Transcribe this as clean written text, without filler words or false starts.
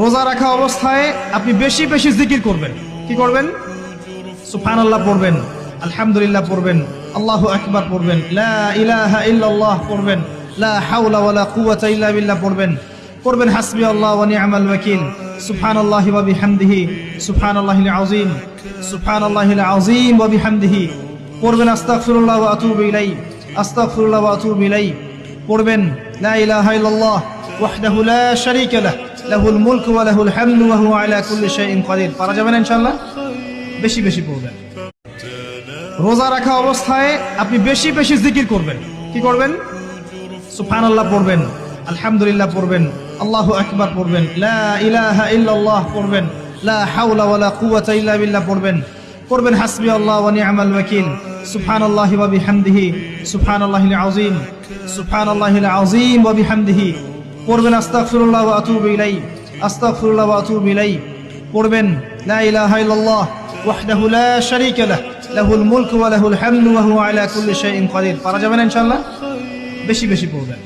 রোজা রাখা অবস্থায় আপনি বেশি বেশি জিকির করবেন। কি করবেন? সুবহানাল্লাহ পড়বেন, আলহামদুলিল্লাহ পড়বেন, আল্লাহু আকবার পড়বেন, লা ইলাহা ইল্লাল্লাহ পড়বেন, লা হাওলা ওয়ালা কুওয়াতা ইল্লা বিল্লাহ পড়বেন, পড়বেন হাসবিয়াল্লাহু ওয়া নি'মাল ওয়াকিল, সুবহানাল্লাহি ওয়া বিহামদিহি, সুবহানাল্লাহিল আযীম, সুবহানাল্লাহিল আযীম ওয়া বিহামদিহি, পড়বেন আস্তাগফিরুল্লাহ ওয়া আতুবু ইলাইহি, আস্তাগফিরুল্লাহ ওয়া আতুবু ইলাইহি, পড়বেন লা ইলাহা ইল্লাল্লাহ ওয়াহদাহু লা শারীকা লাহু লাহুল মুলকু ওয়া লাহুল হামদু ওয়া হুয়া আলা কুল্লি শাইইন কাদির। পারা যাবে না ইনশাআল্লাহ? বেশি বেশি পড়বেন। রোজা রাখা অবস্থায় আপনি বেশি বেশি জিকির করবেন। কি করবেন? সুবহানাল্লাহ পড়বেন, আলহামদুলিল্লাহ পড়বেন, আল্লাহু আকবার পড়বেন, লা ইলাহা ইল্লাল্লাহ পড়বেন, লা হাওলা ওয়ালা কুওয়াতা ইল্লা বিল্লাহ পড়বেন, পড়বেন হাসবিয়াল্লাহু ওয়া নি'মাল ওয়াকিল, সুবহানাল্লাহি ওয়া বিহামদিহি, সুবহানাল্লাহিল আযীম, সুবহানাল্লাহিল আযীম ওয়া বিহামদিহি, পড়বেন আস্তাগফিরুল্লাহ ওয়া আতুবু ইলাইহি, আস্তাগফিরুল্লাহ ওয়া আতুবু ইলাইহি, পড়বেন লা ইলাহা ইল্লাল্লাহ ওয়াহদাহু লা শারীকা লাহু লাহুল মুলকু ওয়া লাহুল হামদু ওয়া হুয়া আলা কুল্লি শাইইন কাদির। পারা যাবে না ইনশাআল্লাহ? বেশি বেশি পড়বেন।